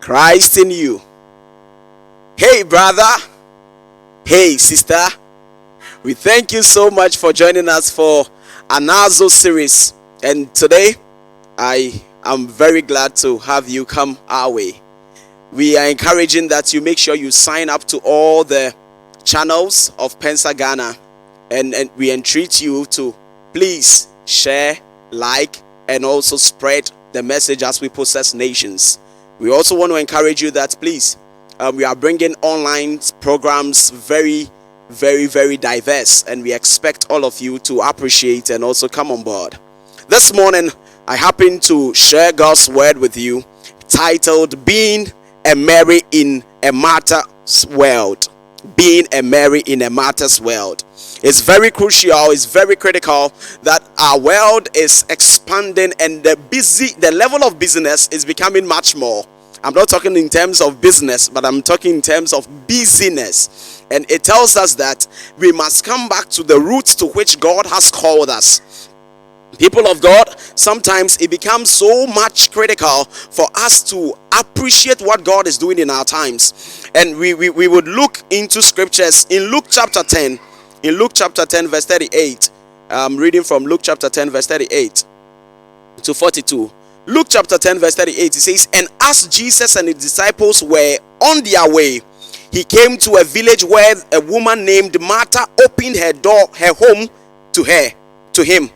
Christ in you. Hey brother, hey sister, we thank you so much for joining us for Anazao series, and today I am very glad to have you come our way. We are encouraging that you make sure you sign up to all the channels of Pensa Ghana, and we entreat you to please share, like, and also spread the message as we possess nations. We also want to encourage you that please, we are bringing online programs very diverse, and we expect all of you to appreciate and also come on board. This morning I happen to share God's word with you, titled Being a Mary in a Martyr's World. Being a Mary in a Martyr's World. It's very crucial, it's very critical that our world is expanding, and the level of business is becoming much more. I'm not talking in terms of business, but I'm talking in terms of busyness. And it tells us that we must come back to the roots to which God has called us. People of God, sometimes it becomes so much critical for us to appreciate what God is doing in our times. And we would look into scriptures in Luke chapter 10. In Luke chapter 10 verse 38. I'm reading from Luke chapter 10 verse 38 to 42. Luke chapter 10 verse 38, it says, "And as Jesus and his disciples were on their way, he came to a village where a woman named Martha opened her home to him.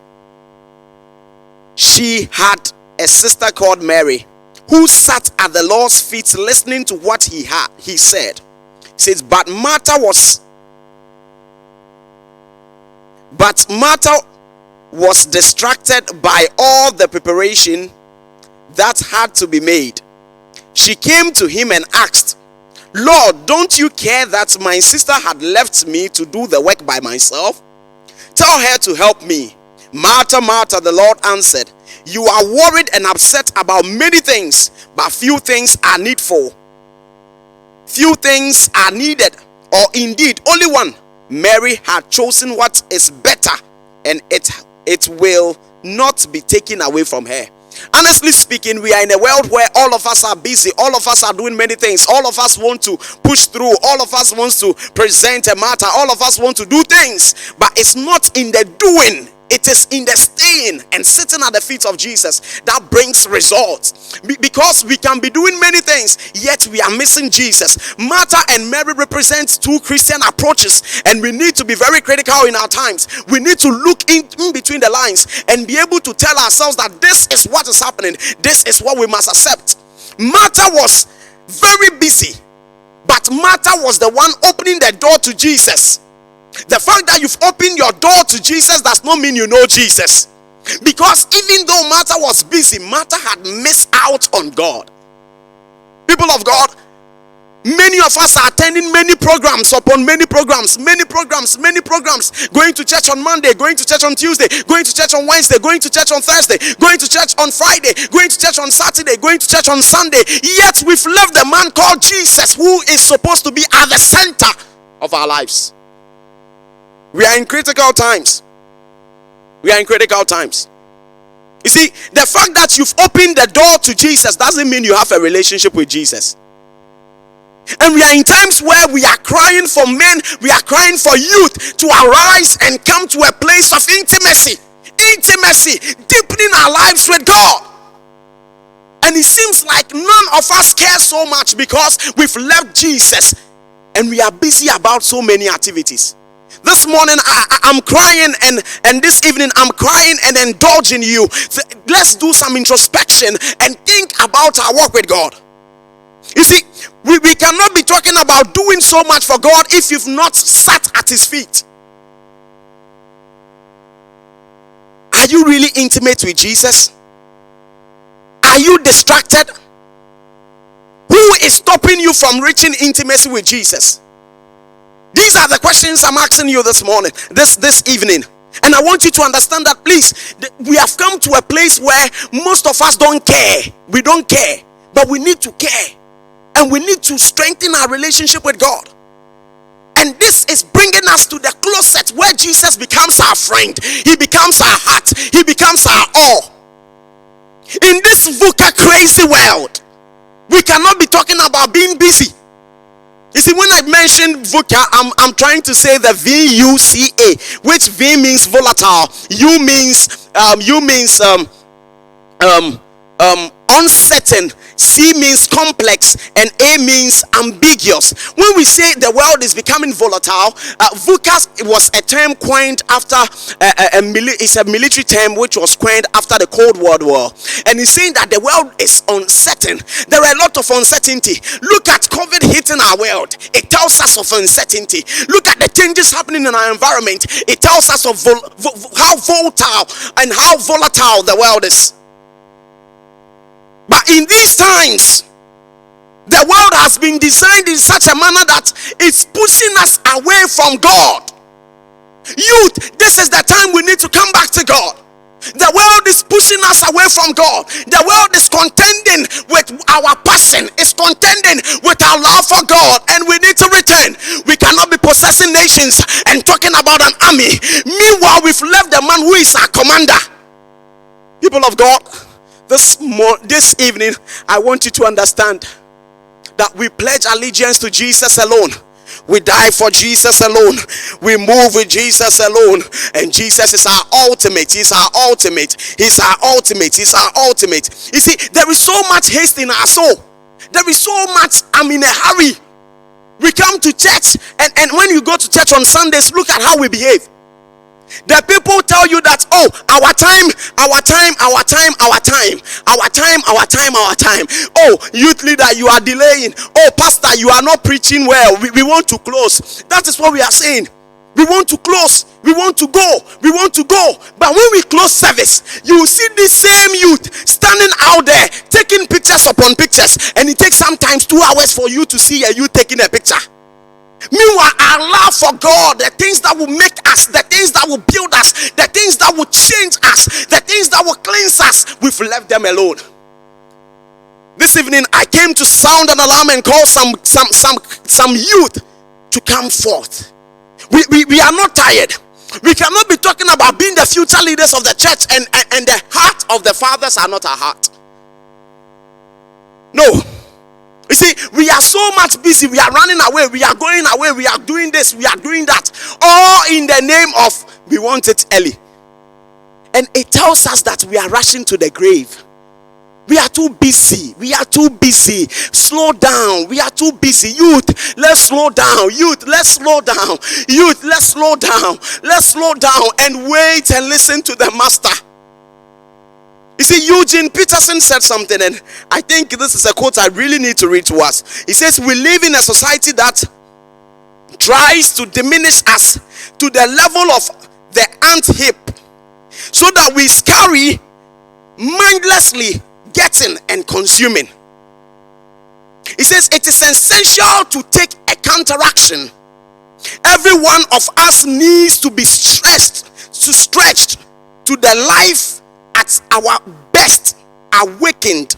She had a sister called Mary, who sat at the Lord's feet listening to what he said. It says, But Martha was distracted by all the preparation that had to be made. She came to him and asked, Lord, don't you care that my sister had left me to do the work by myself? Tell her to help me. Martha, Martha, the Lord answered, you are worried and upset about many things, but few things are needful. Few things are needed, or indeed only one. Mary had chosen what is better, and it will not be taken away from her. Honestly speaking, we are in a world where all of us are busy, all of us are doing many things, all of us want to push through, all of us wants to present a matter, all of us want to do things, but it's not in the doing. It is in the staying and sitting at the feet of Jesus that brings results. Because we can be doing many things, yet we are missing Jesus. Martha and Mary represent two Christian approaches, and we need to be very critical in our times. We need to look in between the lines and be able to tell ourselves that this is what is happening. This is what we must accept. Martha was very busy, but Martha was the one opening the door to Jesus. The fact that you've opened your door to Jesus does not mean you know Jesus. Because even though Martha was busy, Martha had missed out on God. People of God, many of us are attending many programs upon many programs. Going to church on Monday, going to church on Tuesday, going to church on Wednesday, going to church on Thursday, going to church on Friday, going to church on Saturday, going to church on Sunday. Yet we've left the man called Jesus, who is supposed to be at the center of our lives. We are in critical times. You see, the fact that you've opened the door to Jesus doesn't mean you have a relationship with Jesus. And we are in times where we are crying for men, we are crying for youth to arise and come to a place of intimacy, deepening our lives with God. And it seems like none of us care so much because we've left Jesus and we are busy about so many activities. This morning I'm crying, and this evening I'm crying and indulging you. Let's do some introspection and think about our walk with God. You see, we cannot be talking about doing so much for God if you've not sat at his feet. Are you really intimate with Jesus? Are you distracted? Who is stopping you from reaching intimacy with Jesus? These are the questions I'm asking you this morning, this evening. And I want you to understand that, please, we have come to a place where most of us don't care. We don't care, but we need to care. And we need to strengthen our relationship with God. And this is bringing us to the closet where Jesus becomes our friend. He becomes our heart. He becomes our all. In this VUCA crazy world, We cannot be talking about being busy. You see, when I mentioned VUCA, I'm trying to say the VUCA, which V means volatile, U means uncertain, C means complex, and A means ambiguous. When we say the world is becoming volatile, VUCA was a term coined after it's a military term which was coined after the Cold War, and it's saying that the world is uncertain. There are a lot of uncertainty. Look at COVID hitting our world. It tells us of uncertainty. Look at the changes happening in our environment. It tells us of how volatile and how volatile the world is. But in these times, the world has been designed in such a manner that it's pushing us away from God. Youth, this is the time we need to come back to God. The world is pushing us away from God. The world is contending with our passion, is contending with our love for God, and we need to return. We cannot be possessing nations and talking about an army. Meanwhile, we've left the man who is our commander. People of God, this evening, I want you to understand that we pledge allegiance to Jesus alone. We die for Jesus alone. We move with Jesus alone. And Jesus is our ultimate. He's our ultimate. He's our ultimate. He's our ultimate. You see, there is so much haste in our soul. There is so much, I'm in a hurry. We come to church, and when you go to church on Sundays, look at how we behave. The people tell you that, oh, our time. Oh, youth leader, you are delaying. Oh, pastor, you are not preaching well. We want to close. That is what we are saying. We want to close. We want to go. We want to go. But when we close service, you will see the same youth standing out there taking pictures upon pictures, and it takes sometimes 2 hours for you to see a youth taking a picture. Meanwhile, our love for God, the things that will make us, the things that will build us, the things that will change us, the things that will cleanse us, we've left them alone. This evening, I came to sound an alarm and call some youth to come forth. We are not tired. We cannot be talking about being the future leaders of the church and the heart of the fathers are not our heart. No. You see, we are so much busy. We are running away. We are going away. We are doing this. We are doing that. All in the name of we want it early. And it tells us that we are rushing to the grave. We are too busy. We are too busy. Slow down. We are too busy. Youth, let's slow down. Youth, let's slow down. Youth, let's slow down. Let's slow down and wait and listen to the master. You see, Eugene Peterson said something, and I think this is a quote I really need to read to us. He says, we live in a society that tries to diminish us to the level of the ant heap, so that we scurry mindlessly getting and consuming. He says it is essential to take a counteraction. Every one of us needs to be stretched to the life at our best, awakened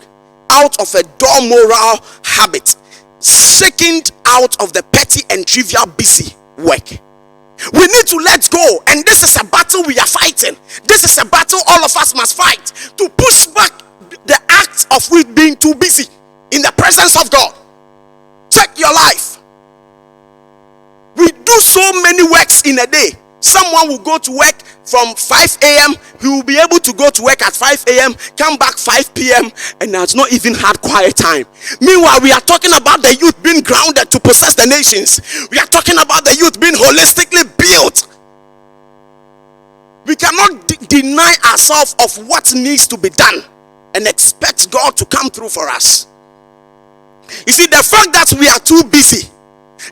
out of a dull moral habit, shaken out of the petty and trivial busy work. We need to let go, and this is a battle we are fighting. This is a battle all of us must fight to push back the act of we being too busy in the presence of God. Check your life. We do so many works in a day. Someone will go to work from 5 a.m. He will be able to go to work at 5 a.m., come back 5 p.m. and has not even had quiet time. Meanwhile, we are talking about the youth being grounded to possess the nations. We are talking about the youth being holistically built. We cannot deny ourselves of what needs to be done and expect God to come through for us. You see, the fact that we are too busy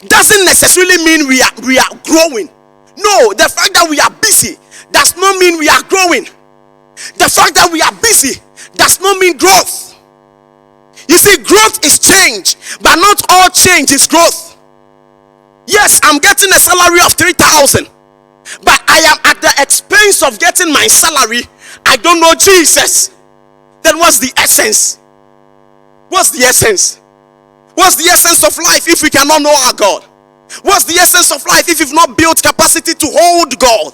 doesn't necessarily mean we are growing. No, the fact that we are busy does not mean we are growing. The fact that we are busy does not mean growth. You see, growth is change, but not all change is growth. Yes, I'm getting a salary of 3,000, but I am at the expense of getting my salary. I don't know Jesus. Then what's the essence? What's the essence? What's the essence of life if we cannot know our God? What's the essence of life if you've not built capacity to hold God?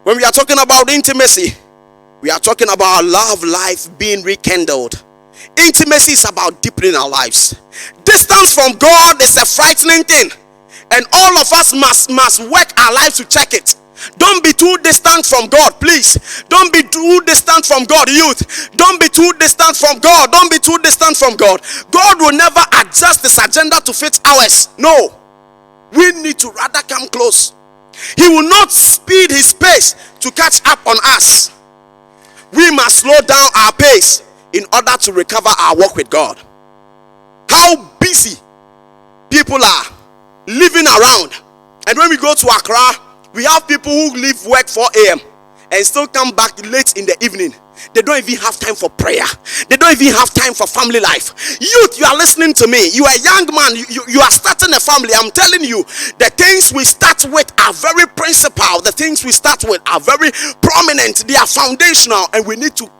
When we are talking about intimacy, we are talking about love life being rekindled. Intimacy is about deepening our lives. Distance from God is a frightening thing, and all of us must work our lives to check it. Don't be too distant from God, please. Don't be too distant from God, youth. Don't be too distant from God. Don't be too distant from God. God will never adjust his agenda to fit ours. No. We need to rather come close. He will not speed his pace to catch up on us. We must slow down our pace in order to recover our walk with God. How busy people are living around. And when we go to Accra, we have people who leave work 4 a.m. and still come back late in the evening. They don't even have time for prayer. They don't even have time for family life. Youth, you are listening to me. You are a young man. You are starting a family. I'm telling you, the things we start with are very principal. The things we start with are very prominent. They are foundational, and we need to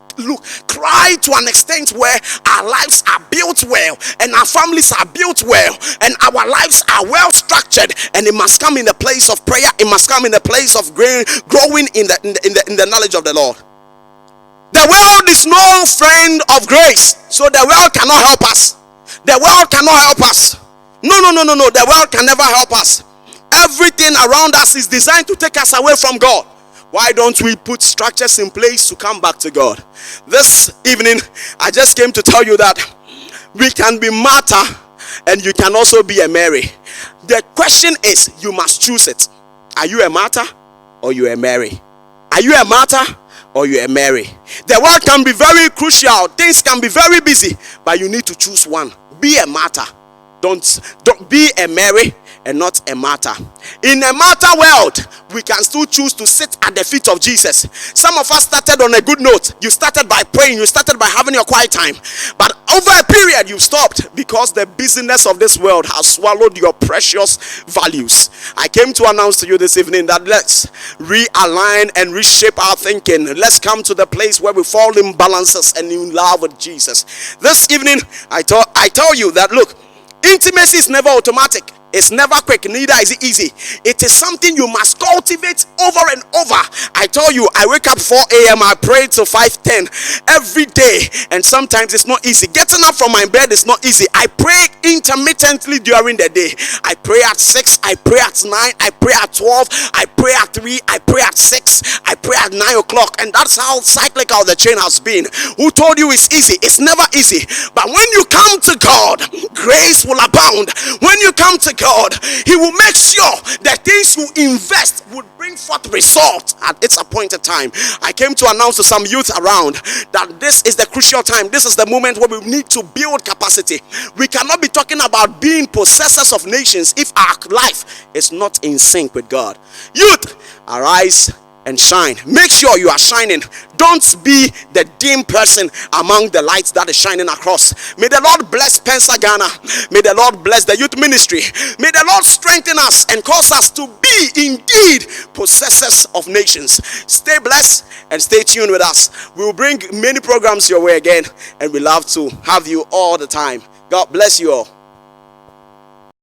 cry to an extent where our lives are built well and our families are built well and our lives are well structured, and it must come in the place of prayer. It must come in the place of growing in the knowledge of the Lord. The world is no friend of grace, so the world cannot help us. The world cannot help us. No. The world can never help us. Everything around us is designed to take us away from God. Why don't we put structures in place to come back to God? This evening, I just came to tell you that we can be Martha and you can also be a Mary. The question is, you must choose it. Are you a Martha or you a Mary? Are you a Martha or you a Mary? The world can be very crucial. Things can be very busy, but you need to choose one. Be a Martha. Don't be a Mary and not a Martha. In a Martha world, we can still choose to sit at the feet of Jesus. Some of us started on a good note. You started by praying. You started by having your quiet time. But over a period, you stopped because the busyness of this world has swallowed your precious values. I came to announce to you this evening that let's realign and reshape our thinking. Let's come to the place where we fall in balances and in love with Jesus. This evening, I tell you that, look, intimacy is never automatic. It's never quick, neither is it easy. It is something you must cultivate over and over. I tell you, I wake up 4 a.m. I pray till 5:10 every day, and sometimes it's not easy. Getting up from my bed is not easy. I pray intermittently during the day. I pray at 6, I pray at 9, I pray at 12, I pray at 3, I pray at 6, I pray at 9 o'clock, and that's how cyclical the chain has been. Who told you it's easy? It's never easy. But when you come to God, grace will abound. When you come to God, he will make sure that things you invest would bring forth result at its appointed time. I came to announce to some youth around that this is the crucial time. This is the moment where we need to build capacity. We cannot be talking about being possessors of nations if our life is not in sync with God. Youth, arise and shine. Make sure you are shining. Don't be the dim person among the lights that is shining across. May the Lord bless Pensa Ghana. May the Lord bless the youth ministry. May the Lord strengthen us and cause us to be indeed possessors of nations. Stay blessed and stay tuned with us. We will bring many programs your way again, and we love to have you all the time. God bless you all.